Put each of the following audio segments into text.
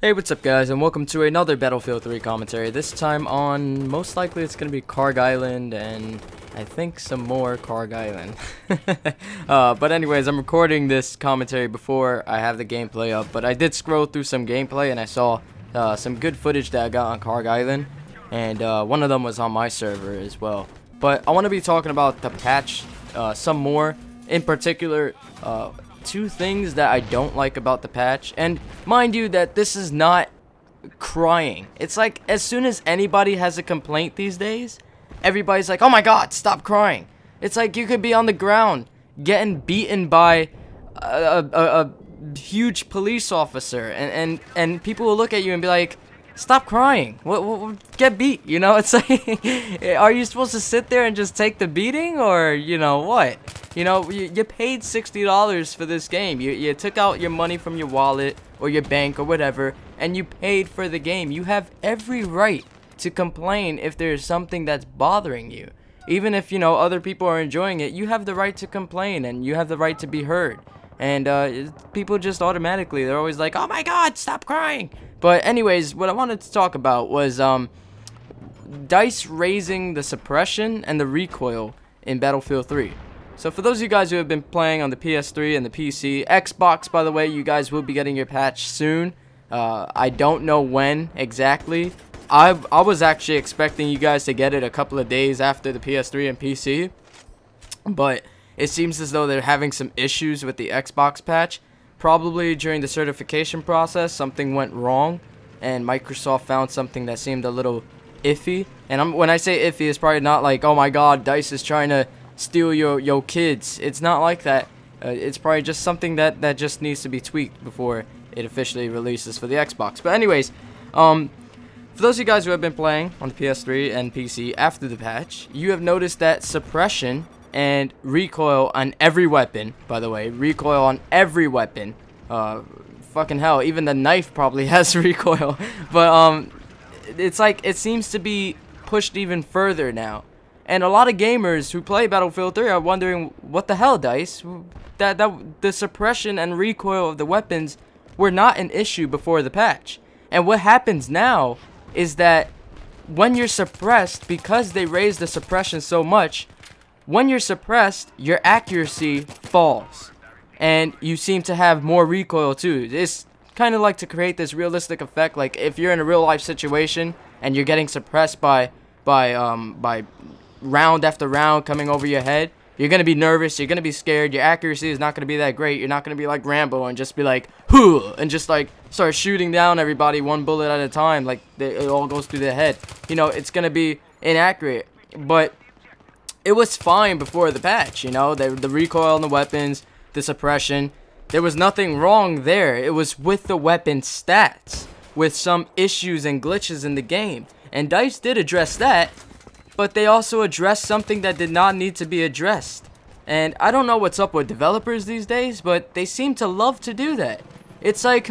Hey, what's up guys, and welcome to another Battlefield 3 commentary. This time on, most likely it's going to be Karg Island, and I think some more Karg Island. But anyways, I'm recording this commentary before I have the gameplay up, but I did scroll through some gameplay and I saw some good footage that I got on Karg Island, and one of them was on my server as well. But I want to be talking about the patch some more, in particular, two things that I don't like about the patch. And mind you that this is not crying. It's like as soon as anybody has a complaint these days, everybody's like, oh my god, stop crying. It's like you could be on the ground getting beaten by a huge police officer, and people will look at you and be like, stop crying. What get beat, you know? It's like, are you supposed to sit there and just take the beating, or you know what? You know, you paid $60 for this game. You took out your money from your wallet or your bank or whatever, and you paid for the game. You have every right to complain if there's something that's bothering you. Even if, you know, other people are enjoying it, you have the right to complain, and you have the right to be heard. And people just automatically, they're always like, oh my god, stop crying. But anyways, what I wanted to talk about was DICE raising the suppression and the recoil in Battlefield 3. So for those of you guys who have been playing on the PS3 and the PC, Xbox, by the way, you guys will be getting your patch soon. I don't know when exactly. I was actually expecting you guys to get it a couple of days after the PS3 and PC, but it seems as though they're having some issues with the Xbox patch. Probably during the certification process, something went wrong, and Microsoft found something that seemed a little iffy. And when I say iffy, it's probably not like, oh my god, DICE is trying to steal your kids. It's not like that. It's probably just something that just needs to be tweaked before it officially releases for the Xbox. But anyways, for those of you guys who have been playing on the PS3 and PC after the patch, you have noticed that suppression and recoil on every weapon, by the way, recoil on every weapon, fucking hell, even the knife probably has recoil, but it's like, it seems to be pushed even further now. And a lot of gamers who play Battlefield 3 are wondering, what the hell, DICE? That the suppression and recoil of the weapons were not an issue before the patch. And what happens now is that when you're suppressed, because they raised the suppression so much, when you're suppressed, your accuracy falls. And you seem to have more recoil too. It's kind of like to create this realistic effect, like if you're in a real life situation and you're getting suppressed by round after round coming over your head, you're gonna be nervous, you're gonna be scared, your accuracy is not gonna be that great. You're not gonna be like Rambo and just be like, hoo, and just like start shooting down everybody one bullet at a time, like it all goes through their head. You know, it's gonna be inaccurate. But it was fine before the patch, you know, the recoil on the weapons, the suppression, there was nothing wrong there. It was with the weapon stats, with some issues and glitches in the game. And DICE did address that, but they also addressed something that did not need to be addressed. And I don't know what's up with developers these days, but they seem to love to do that. It's like,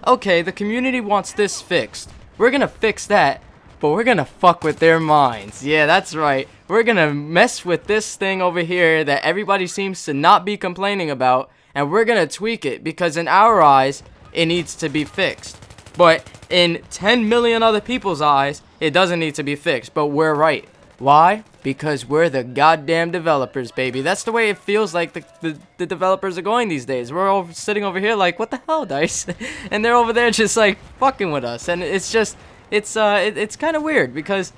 okay, the community wants this fixed. We're gonna fix that, but we're gonna fuck with their minds. Yeah, that's right. We're gonna mess with this thing over here that everybody seems to not be complaining about, and we're gonna tweak it, because in our eyes, it needs to be fixed. But in 10 million other people's eyes, it doesn't need to be fixed, but we're right. Why? Because we're the goddamn developers, baby. That's the way it feels like the developers are going these days. We're all sitting over here like, what the hell, DICE? And they're over there just like fucking with us. And it's just, it's kind of weird, because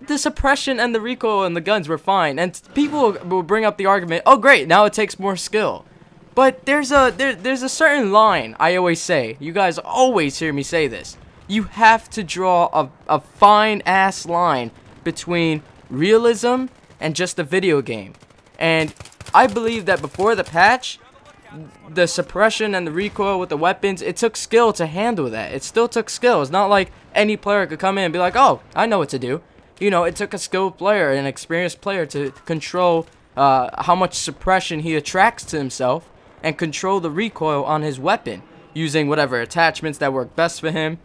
the suppression and the recoil and the guns were fine. And people will bring up the argument, oh great, now it takes more skill. But there's a certain line I always say. You guys always hear me say this. You have to draw a fine-ass line between realism and just a video game. And I believe that before the patch, the suppression and the recoil with the weapons, it took skill to handle that. It still took skill. It's not like any player could come in and be like, oh, I know what to do. You know, it took a skilled player, an experienced player, to control how much suppression he attracts to himself and control the recoil on his weapon using whatever attachments that work best for him,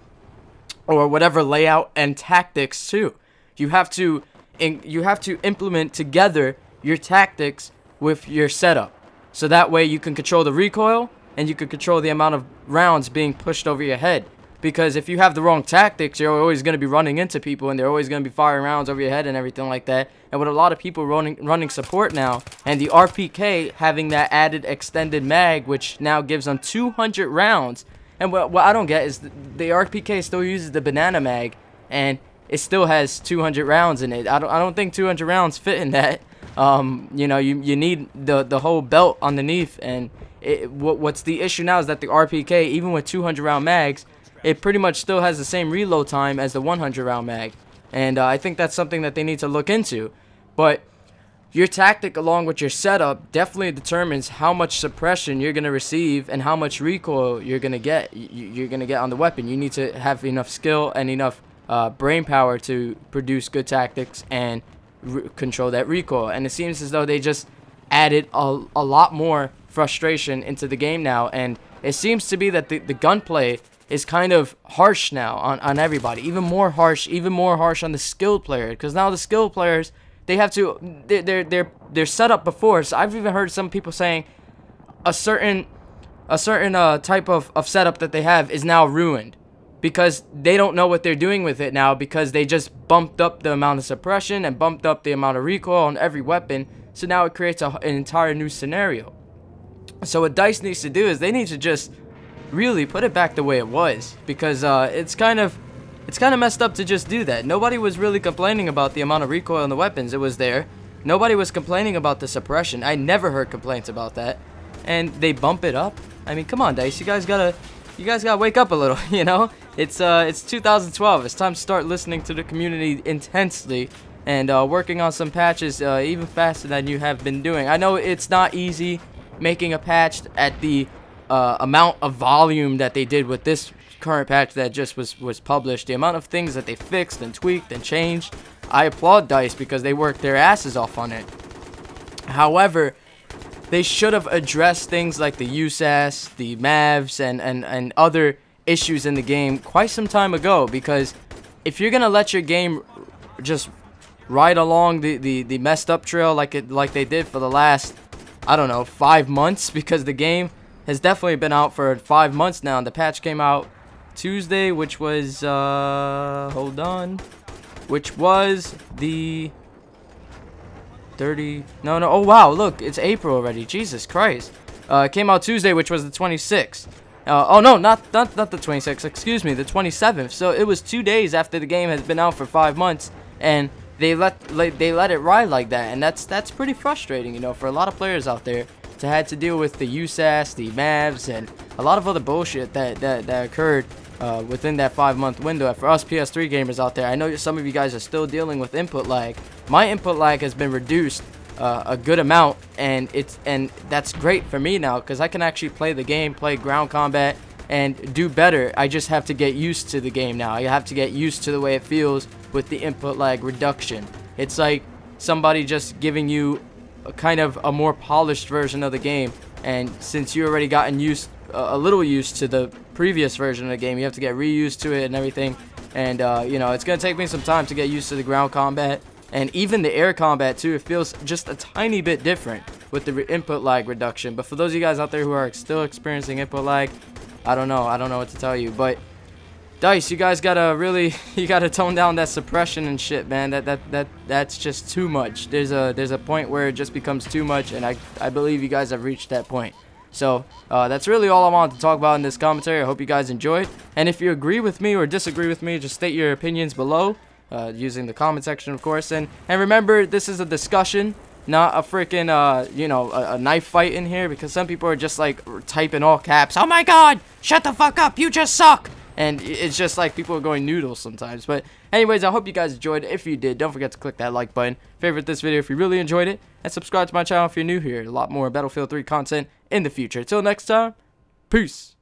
or whatever layout and tactics too. You have to implement together your tactics with your setup, so that way you can control the recoil and you could control the amount of rounds being pushed over your head. Because if you have the wrong tactics, you're always going to be running into people, and they're always going to be firing rounds over your head and everything like that. And with a lot of people running support now, and the RPK having that added extended mag, which now gives them 200 rounds. And what I don't get is the RPK still uses the banana mag, and it still has 200 rounds in it. I don't think 200 rounds fit in that. You know, you need the whole belt underneath, and what's the issue now is that the RPK, even with 200 round mags, it pretty much still has the same reload time as the 100 round mag. And I think that's something that they need to look into. But your tactic along with your setup definitely determines how much suppression you're going to receive and how much recoil you're going to get. You're going to get on the weapon. You need to have enough skill and enough brain power to produce good tactics and control that recoil. And it seems as though they just added a lot more frustration into the game now. And it seems to be that the gunplay is kind of harsh now on everybody. Even more harsh on the skilled player. Because now the skilled players, they have to, they're set up before. So I've even heard some people saying a certain type of setup that they have is now ruined, because they don't know what they're doing with it now, because they just bumped up the amount of suppression and bumped up the amount of recoil on every weapon. So now it creates an entire new scenario. So what DICE needs to do is they need to just really put it back the way it was, because it's kind of messed up to just do that. Nobody was really complaining about the amount of recoil on the weapons. It was there. Nobody was complaining about the suppression. I never heard complaints about that. And they bump it up. I mean, come on, DICE. You guys gotta wake up a little, you know? It's 2012. It's time to start listening to the community intensely and working on some patches even faster than you have been doing. I know it's not easy making a patch at the amount of volume that they did with this current patch that just was published. The amount of things that they fixed and tweaked and changed, I applaud DICE because they worked their asses off on it. However, they should have addressed things like the USAS, the MAVs, and other issues in the game quite some time ago, because if you're gonna let your game just ride along the messed up trail like they did for the last, I don't know, 5 months, because the game has definitely been out for 5 months now, and the patch came out Tuesday, which was hold on, which was the 30, no, oh wow, look, it's April already, Jesus Christ. It came out Tuesday, which was the 26th. Oh no, not the 26th, excuse me, the 27th. So it was 2 days after the game has been out for 5 months, and they let it ride like that. And that's pretty frustrating, you know, for a lot of players out there to have to deal with the USAS, the MAVs, and a lot of other bullshit that occurred within that 5-month window. And for us PS3 gamers out there, I know some of you guys are still dealing with input lag. My input lag has been reduced a good amount, and that's great for me now, because I can actually play the game, play ground combat, and do better. I just have to get used to the game now. I have to get used to the way it feels with the input lag reduction. It's like somebody just giving you kind of a more polished version of the game, and since you already gotten a little used to the previous version of the game, you have to get reused to it and everything. And you know, it's gonna take me some time to get used to the ground combat and even the air combat too. It feels just a tiny bit different with the input lag reduction. But for those of you guys out there who are still experiencing input lag, I don't know what to tell you. But DICE, you guys gotta really, you gotta tone down that suppression and shit, man. That's just too much. There's a point where it just becomes too much, and I believe you guys have reached that point. So that's really all I wanted to talk about in this commentary. I hope you guys enjoyed, and if you agree with me or disagree with me, just state your opinions below using the comment section, of course. And remember, this is a discussion, not a freaking you know, a knife fight in here, because some people are just like typing all caps, "Oh my god, shut the fuck up, you just suck." And it's just like people are going noodles sometimes. But anyways, I hope you guys enjoyed it. If you did, don't forget to click that like button, favorite this video if you really enjoyed it, and subscribe to my channel if you're new here. A lot more Battlefield 3 content in the future. Till next time, peace.